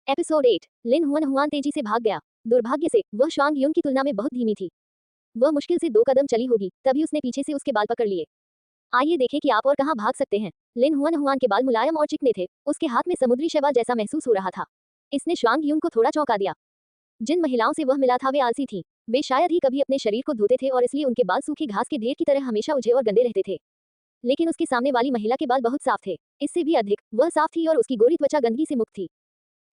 Episode 8। लिन Hwan Hwan तेजी से भाग गया। दुर्भाग्य से वह शांग युन की तुलना में बहुत धीमी थी। वह मुश्किल से 2 कदम चली होगी, तभी उसने पीछे से उसके बाल पकड़ लिए। आइए देखें कि आप और कहां भाग सकते हैं। लिन हुआन हुआन के बाल मुलायम और चिकने थे, उसके हाथ में समुद्री शैवाल जैसा महसूस हो रहा था। इसने शांग युन को थोड़ा चौंका दिया। जिन महिलाओं से वह मिला था वे आलसी थीं। वे शायद ही कभी अपने शरीर को धोते थे और इसलिए उनके बाल सूखे घास के ढेर की तरह हमेशा उलझे और गंदे रहते थे। लेकिन उसके सामने वाली महिला के बाल बहुत साफ थे। इससे भी अधिक, वह साफ थी और उसकी गोरी त्वचा गंदगी से मुक्त थी।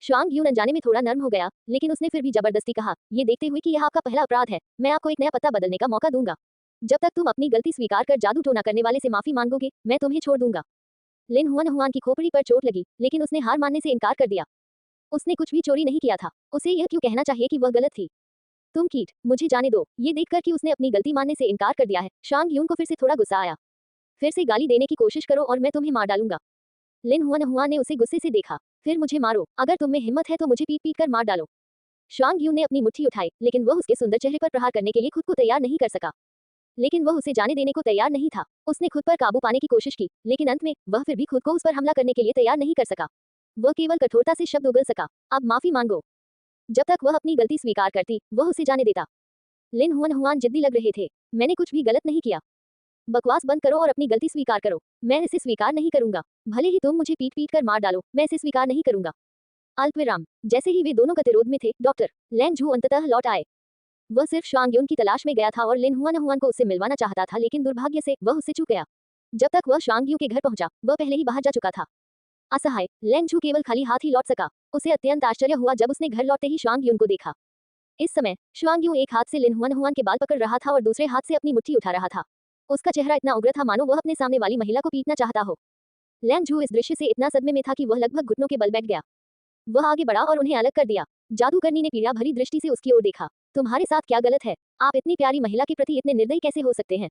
शांग यून अनजाने में थोड़ा नर्म हो गया, लेकिन उसने फिर भी जबरदस्ती कहा, ये देखते हुए कि यह आपका पहला अपराध है, मैं आपको एक नया पता बदलने का मौका दूंगा। जब तक तुम अपनी गलती स्वीकार कर जादू टोना करने वाले से माफी मांगोगे, मैं तुम्हें छोड़ दूंगा। लिन हुआन हुआन की खोपड़ी पर चोट लगी, लेकिन उसने हार मानने से इनकार कर दिया। उसने कुछ भी चोरी नहीं किया था, उसे यह क्यों कहना चाहिए कि वह गलत थी। तुम कीट, मुझे जाने दो। ये देखकर कि उसने अपनी गलती मानने से इनकार कर दिया है, शांग यून को फिर से थोड़ा गुस्सा आया। फिर से गाली देने की कोशिश करो और मैं तुम्हें मार डालूंगा। लिन हुआन हुआन ने उसे गुस्से से देखा। फिर मुझे मारो, अगर तुम में हिम्मत है तो मुझे पीट पीट कर मार डालो। शांग यू ने अपनी मुट्ठी उठाई, लेकिन वह उसके सुंदर चेहरे पर प्रहार करने के लिए खुद को तैयार नहीं कर सका। लेकिन वह उसे जाने देने को तैयार नहीं था। उसने खुद पर काबू पाने की कोशिश की, लेकिन अंत में वह फिर भी खुद को उस पर हमला करने के लिए तैयार नहीं कर सका। वह केवल कठोरता से शब्द उगल सका, अब माफी मांगो। जब तक वह अपनी गलती स्वीकार करती, वह उसे जाने देता। लिन हुआन हुआन जिद्दी लग रहे थे। मैंने कुछ भी गलत नहीं किया। बकवास बंद करो और अपनी गलती स्वीकार करो। मैं इसे स्वीकार नहीं करूंगा। भले ही तुम मुझे पीट पीट कर मार डालो, मैं इसे स्वीकार नहीं करूंगा। अल्पविराम। जैसे ही वे दोनों गतिरोध में थे, डॉक्टर लैंग झू अंततः लौट आए। वह सिर्फ शांग युन की तलाश में गया था और लिन हुआन हुआन को उससे मिलवाना चाहता था, लेकिन दुर्भाग्य से वह उससे चूक गया। जब तक वह शांग यू के घर पहुंचा, वह पहले ही बाहर जा चुका था। असहाय, लैंग झू केवल खाली हाथ ही लौट सका। उसे अत्यंत आश्चर्य हुआ जब उसने घर लौटते ही शांग युन को देखा। इस समय शांग यू एक हाथ से लिन हुआन हुआन के बाल पकड़ रहा था और दूसरे हाथ से अपनी मुट्ठी उठा रहा था। उसका चेहरा इतना उग्र था मानो वह अपने सामने वाली महिला को पीटना चाहता हो। लैंग झू इस दृश्य से इतना सदमे में था कि वह लगभग घुटनों के बल बैठ गया। वह आगे बढ़ा और उन्हें अलग कर दिया। जादूगरनी ने पीड़ा भरी दृष्टि से उसकी ओर देखा। तुम्हारे साथ क्या गलत है? आप इतनी प्यारी महिला के प्रति इतने निर्दयी कैसे हो सकते हैं?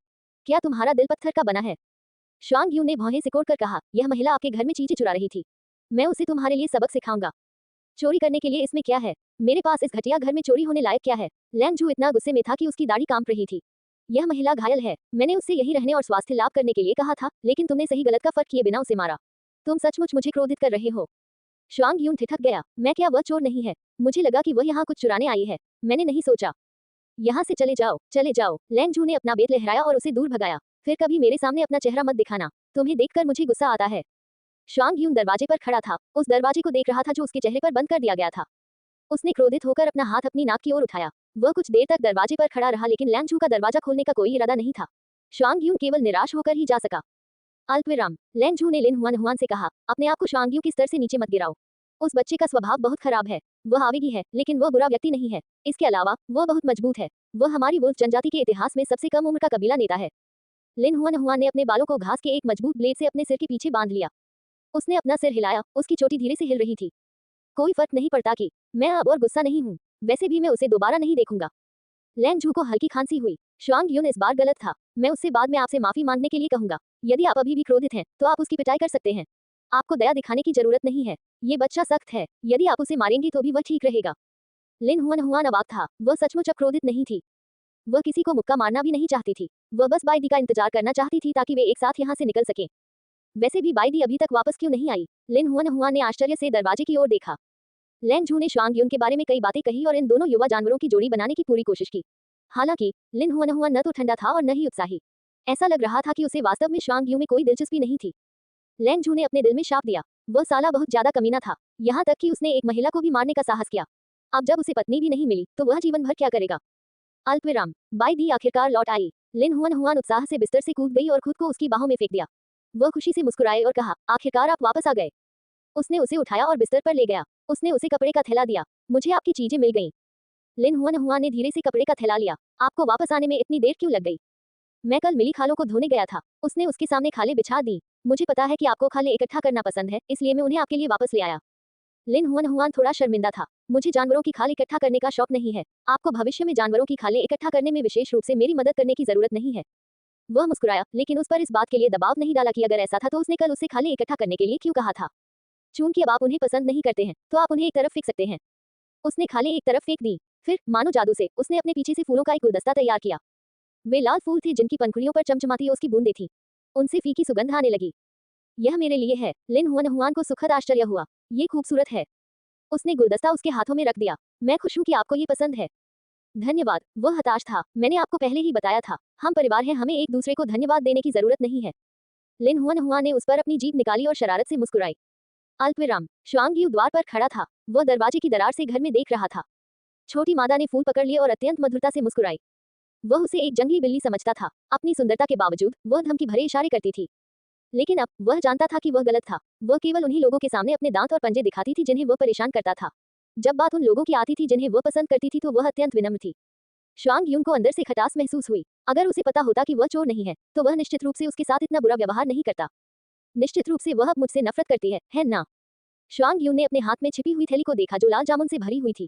क्या तुम्हारा दिल पत्थर का बना है? शांग यू ने भौहें सिकोड़कर कहा, यह महिला आपके घर में चीजें चुरा रही थी। मैं उसे तुम्हारे लिए सबक सिखाऊंगा। चोरी करने के लिए इसमें क्या है? मेरे पास इस घटिया घर में चोरी होने लायक क्या है? लैंग झू इतना गुस्से में था कि उसकी दाढ़ी कांप रही थी। यह महिला घायल है। मैंने उससे यहीं रहने और स्वास्थ्य लाभ करने के लिए कहा था, लेकिन तुमने सही गलत का फर्क किए बिना उसे मारा। तुम सचमुच मुझे क्रोधित कर रहे हो। शांग यून ठिठक गया। मैं क्या वह चोर नहीं है? मुझे लगा कि वह यहाँ कुछ चुराने आई है। मैंने नहीं सोचा। यहाँ से चले जाओ, चले जाओ। लैंग झू ने अपना बेत लहराया और उसे दूर भगाया। फिर कभी मेरे सामने अपना चेहरा मत दिखाना। तुम्हें देखकर मुझे गुस्सा आता है। शांग यून दरवाजे पर खड़ा था, उस दरवाजे को देख रहा था जो उसके चेहरे पर बंद कर दिया गया था। उसने क्रोधित होकर अपना हाथ अपनी नाक की ओर उठाया। वह कुछ देर तक दरवाजे पर खड़ा रहा, लेकिन लैंग झू का दरवाजा खोलने का कोई इरादा नहीं था। शांग यून केवल निराश होकर ही जा सका। अल्पविराम। लैंग झू ने लिन हुआन हुआन से कहा, अपने आप को शांग यू के स्तर से नीचे मत गिराओ। उस बच्चे का स्वभाव बहुत खराब है। वह आवेगी है, लेकिन वह बुरा व्यक्ति नहीं है। इसके अलावा वह बहुत मजबूत है। वह हमारी वुल्फ जनजाति के इतिहास में सबसे कम उम्र का कबीला नेता है। लिन हुआन हुआन ने अपने बालों को घास के एक मजबूत ब्लेड से अपने सिर के पीछे बांध लिया। उसने अपना सिर हिलाया, उसकी चोटी धीरे से हिल रही थी। कोई फर्क नहीं पड़ता कि मैं अब और गुस्सा नहीं हूँ। वैसे भी मैं उसे दोबारा नहीं देखूंगा। लैंग झू को हल्की खांसी हुई। शांग यून इस बार गलत था। मैं उससे बाद में आपसे माफी मांगने के लिए कहूंगा। यदि आप अभी भी क्रोधित हैं, तो आप उसकी पिटाई कर सकते हैं। आपको दया दिखाने की जरूरत नहीं है। ये बच्चा सख्त है। यदि आप उसे मारेंगी तो भी वह ठीक रहेगा। लिन हुआन हुआन अवाक था। वह सचमुच अब क्रोधित नहीं थी। वह किसी को मुक्का मारना भी नहीं चाहती थी। वह बस बाइडी का इंतजार करना चाहती थी ताकि वे एक साथ यहाँ से निकल सकें। वैसे भी बाइडी अभी तक वापस क्यों नहीं आई? लिन हुआन हुआन ने आश्चर्य से दरवाजे की ओर देखा। लैंग झू ने शांग यून के बारे में कई बातें कही और इन दोनों युवा जानवरों की जोड़ी बनाने की पूरी कोशिश की। हालांकि लिन हुआन हुआन न तो ठंडा था और न ही उत्साही। ऐसा लग रहा था कि उसे वास्तव में शांग यू में कोई दिलचस्पी नहीं थी। लैंग झू ने अपने दिल में शाप दिया। वह साला बहुत ज्यादा कमीना था। यहाँ तक कि उसने एक महिला को भी मारने का साहस किया। अब जब उसे पत्नी भी नहीं मिली, तो वह जीवन भर क्या करेगा? अल्पविराम। बाई दी आखिरकार लौट आई। लिन हुआन हुआन उत्साह से बिस्तर से कूद गई और खुद को उसकी बाहों में फेंक दिया। वह खुशी से मुस्कुराए और कहा, आखिरकार आप वापस आ गए। उसने उसे उठाया और बिस्तर पर ले गया। उसने उसे कपड़े का थैला दिया। मुझे आपकी चीजें मिल गईं। लिन हुआन हुआन ने धीरे से कपड़े का थैला लिया। आपको वापस आने में इतनी देर क्यों लग गई? मैं कल मिली खालों को धोने गया था। उसने उसके सामने खालें बिछा दी। मुझे पता है कि आपको खालें इकट्ठा करना पसंद है, इसलिए मैं उन्हें आपके लिए वापस ले आया। लिन हुआन हुआन थोड़ा शर्मिंदा था। मुझे जानवरों की खाल इकट्ठा करने का शौक नहीं है। आपको भविष्य में जानवरों की खालें इकट्ठा करने में विशेष रूप से मेरी मदद करने की जरूरत नहीं है। वह मुस्कुराया, लेकिन उस पर इस बात के लिए दबाव नहीं डाला कि अगर ऐसा था तो उसने कल उससे खालें इकट्ठा करने के लिए क्यों कहा था। चूंकि अब आप उन्हें पसंद नहीं करते हैं, तो आप उन्हें एक तरफ फेंक सकते हैं। उसने खालें एक तरफ फेंक दी। फिर मानो जादू से उसने अपने पीछे से फूलों का एक गुलदस्ता तैयार किया। वे लाल फूल थे जिनकी पंखुड़ियों पर चमचमाती उसकी बूंदें थीं। उनसे फीकी सुगंध आने लगी। यह मेरे लिए है। लिन हुआन हुआन को सुखद आश्चर्य हुआ। ये खूबसूरत है। उसने गुलदस्ता उसके हाथों में रख दिया। मैं खुश हूँ कि आपको ये पसंद है। धन्यवाद। वह हताश था। मैंने आपको पहले ही बताया था, हम परिवार हैं, हमें एक दूसरे को धन्यवाद देने की जरूरत नहीं है। लिन हुआ ने उस पर अपनी जीभ निकाली और शरारत से मुस्कुराई। अल्पविराम। शुआंग यू द्वार पर खड़ा था। वह दरवाजे की दरार से घर में देख रहा था। छोटी मादा ने फूल पकड़ लिए और अत्यंत मधुरता से मुस्कुराई। वह उसे एक जंगली बिल्ली समझता था। अपनी सुंदरता के बावजूद वह धमकी भरे इशारे करती थी। लेकिन अब वह जानता था कि वह गलत था। वह केवल उन्हीं लोगों के सामने अपने दांत और पंजे दिखाती थी जिन्हें वह परेशान करता था। जब बात उन लोगों की आती थी जिन्हें वह पसंद करती थी तो वह अत्यंत विनम्र थी। शुआंग यूंग को अंदर से खटास महसूस हुई। अगर उसे पता होता कि वह चोर नहीं है, तो वह निश्चित रूप से उसके साथ इतना बुरा व्यवहार नहीं करता। निश्चित रूप से वह अब मुझसे नफरत करती है ना? शुआंग यूंग ने अपने हाथ में छिपी हुई थैली को देखा जो लाल जामुन से भरी हुई थी।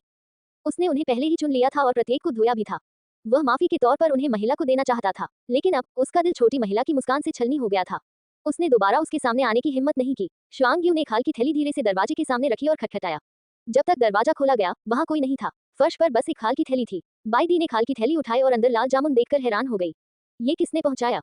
उसने उन्हें पहले ही चुन लिया था और प्रत्येक को धोया भी था। वह माफी के तौर पर उन्हें महिला को देना चाहता था, लेकिन अब उसका दिल छोटी महिला की मुस्कान से छलनी हो गया था। उसने दोबारा उसके सामने आने की हिम्मत नहीं की। शुआंग यू ने खाल की थैली धीरे से दरवाजे के सामने रखी और खटखटाया। जब तक दरवाजा खोला गया, वहां कोई नहीं था। फर्श पर बस एक खाल की थैली थी। बाई दी ने खाल की थैली उठाई और अंदर लाल जामुन देखकर हैरान हो गई। ये किसने पहुंचाया?